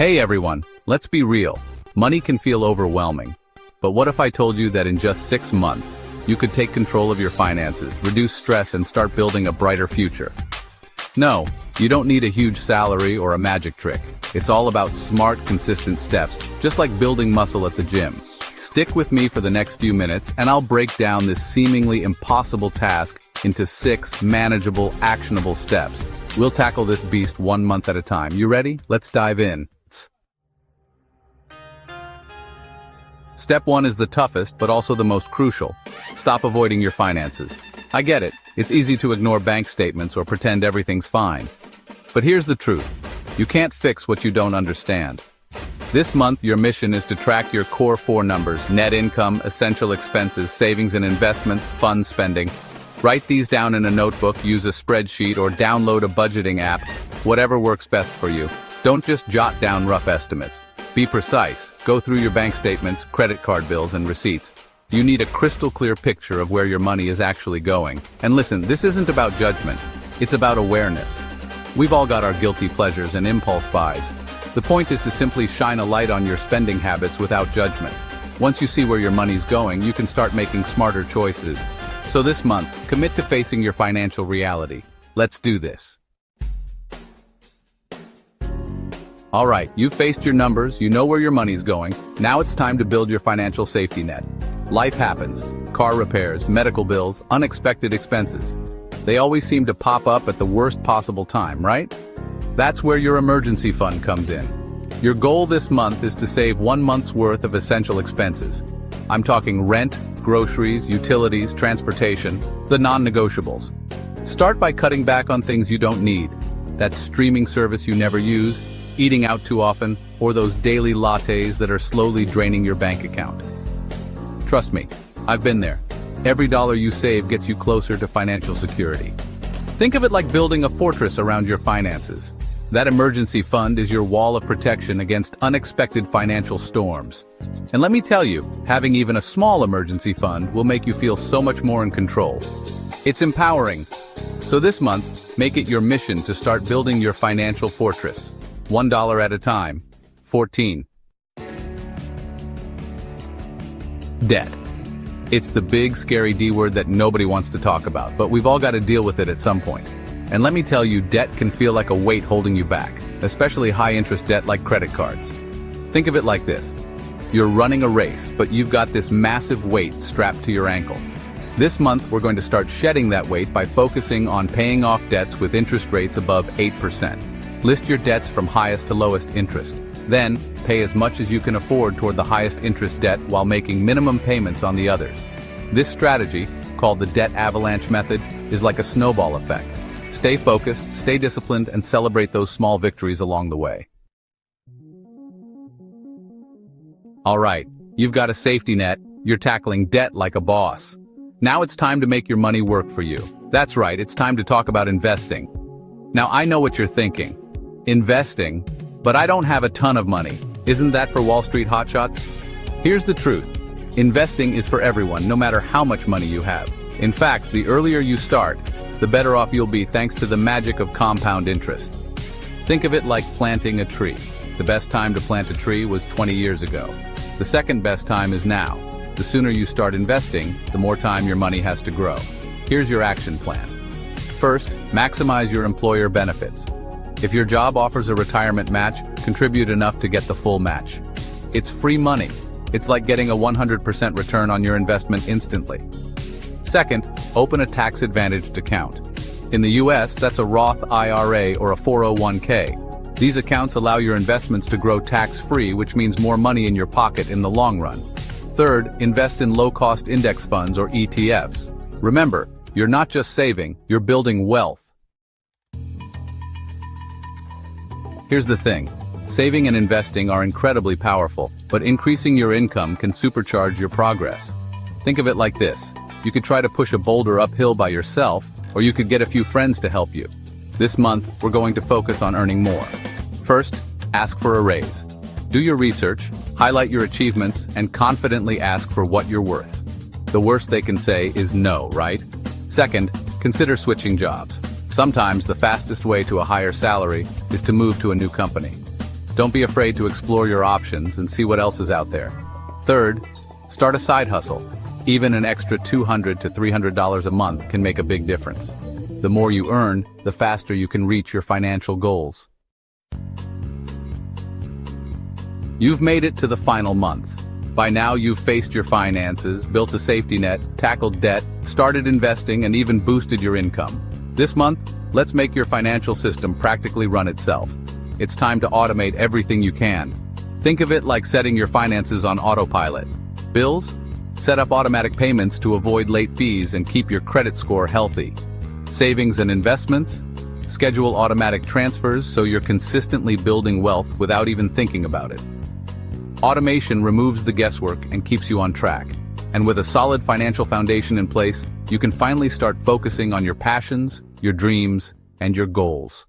Hey everyone, let's be real. Money can feel overwhelming. But what if I told you that in just 6 months, you could take control of your finances, reduce stress, and start building a brighter future? No, you don't need a huge salary or a magic trick. It's all about smart, consistent steps, just like building muscle at the gym. Stick with me for the next few minutes, and I'll break down this seemingly impossible task into 6 manageable, actionable steps. We'll tackle this beast 1 month at a time. You ready? Let's dive in. Step 1 is the toughest, but also the most crucial. Stop avoiding your finances. I get it. It's easy to ignore bank statements or pretend everything's fine. But here's the truth. You can't fix what you don't understand. This month, your mission is to track your core 4 numbers: net income, essential expenses, savings and investments, fund spending. Write these down in a notebook, use a spreadsheet, or download a budgeting app, whatever works best for you. Don't just jot down rough estimates. Be precise. Go through your bank statements, credit card bills, and receipts. You need a crystal clear picture of where your money is actually going. And listen, this isn't about judgment. It's about awareness. We've all got our guilty pleasures and impulse buys. The point is to simply shine a light on your spending habits without judgment. Once you see where your money's going, you can start making smarter choices. So this month, commit to facing your financial reality. Let's do this. All right, you've faced your numbers, you know where your money's going. Now it's time to build your financial safety net. Life happens. Car repairs, medical bills, unexpected expenses. They always seem to pop up at the worst possible time, right? That's where your emergency fund comes in. Your goal this month is to save 1 month's worth of essential expenses. I'm talking rent, groceries, utilities, transportation, the non-negotiables. Start by cutting back on things you don't need. That streaming service you never use, eating out too often, or those daily lattes that are slowly draining your bank account. Trust me, I've been there. Every dollar you save gets you closer to financial security. Think of it like building a fortress around your finances. That emergency fund is your wall of protection against unexpected financial storms. And let me tell you, having even a small emergency fund will make you feel so much more in control. It's empowering. So this month, make it your mission to start building your financial fortress. $1 at a time. 14. Debt. It's the big, scary D word that nobody wants to talk about, but we've all got to deal with it at some point. And let me tell you, debt can feel like a weight holding you back, especially high-interest debt like credit cards. Think of it like this. You're running a race, but you've got this massive weight strapped to your ankle. This month, we're going to start shedding that weight by focusing on paying off debts with interest rates above 8%. List your debts from highest to lowest interest. Then, pay as much as you can afford toward the highest interest debt while making minimum payments on the others. This strategy, called the debt avalanche method, is like a snowball effect. Stay focused, stay disciplined, and celebrate those small victories along the way. All right, you've got a safety net. You're tackling debt like a boss. Now it's time to make your money work for you. That's right, it's time to talk about investing. Now I know what you're thinking. Investing? But I don't have a ton of money. Isn't that for Wall Street hotshots? Here's the truth. Investing is for everyone, no matter how much money you have. In fact, the earlier you start, the better off you'll be thanks to the magic of compound interest. Think of it like planting a tree. The best time to plant a tree was 20 years ago. The second best time is now. The sooner you start investing, the more time your money has to grow. Here's your action plan. First, maximize your employer benefits. If your job offers a retirement match, contribute enough to get the full match. It's free money. It's like getting a 100% return on your investment instantly. Second, open a tax-advantaged account. In the US, that's a Roth IRA or a 401k. These accounts allow your investments to grow tax-free, which means more money in your pocket in the long run. Third, invest in low-cost index funds or ETFs. Remember, you're not just saving, you're building wealth. Here's the thing. Saving and investing are incredibly powerful, but increasing your income can supercharge your progress. Think of it like this. You could try to push a boulder uphill by yourself, or you could get a few friends to help you. This month, we're going to focus on earning more. First, ask for a raise. Do your research, highlight your achievements, and confidently ask for what you're worth. The worst they can say is no, right? Second, consider switching jobs. Sometimes the fastest way to a higher salary is to move to a new company. Don't be afraid to explore your options and see what else is out there. Third, start a side hustle. Even an extra $200 to $300 a month can make a big difference. The more you earn, the faster you can reach your financial goals. You've made it to the final month. By now, you've faced your finances, built a safety net, tackled debt, started investing, and even boosted your income. This month, let's make your financial system practically run itself. It's time to automate everything you can. Think of it like setting your finances on autopilot. Bills? Set up automatic payments to avoid late fees and keep your credit score healthy. Savings and investments? Schedule automatic transfers so you're consistently building wealth without even thinking about it. Automation removes the guesswork and keeps you on track. And with a solid financial foundation in place, you can finally start focusing on your passions, your dreams, and your goals.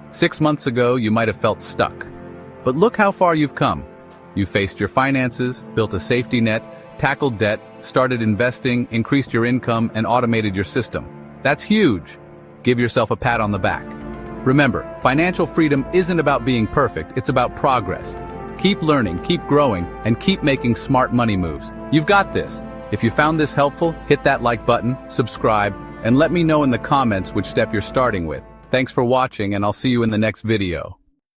6 months ago, you might have felt stuck. But look how far you've come. You faced your finances, built a safety net, tackled debt, started investing, increased your income, and automated your system. That's huge. Give yourself a pat on the back. Remember, financial freedom isn't about being perfect, it's about progress. Keep learning, keep growing, and keep making smart money moves. You've got this. If you found this helpful, hit that like button, subscribe, and let me know in the comments which step you're starting with. Thanks for watching, and I'll see you in the next video.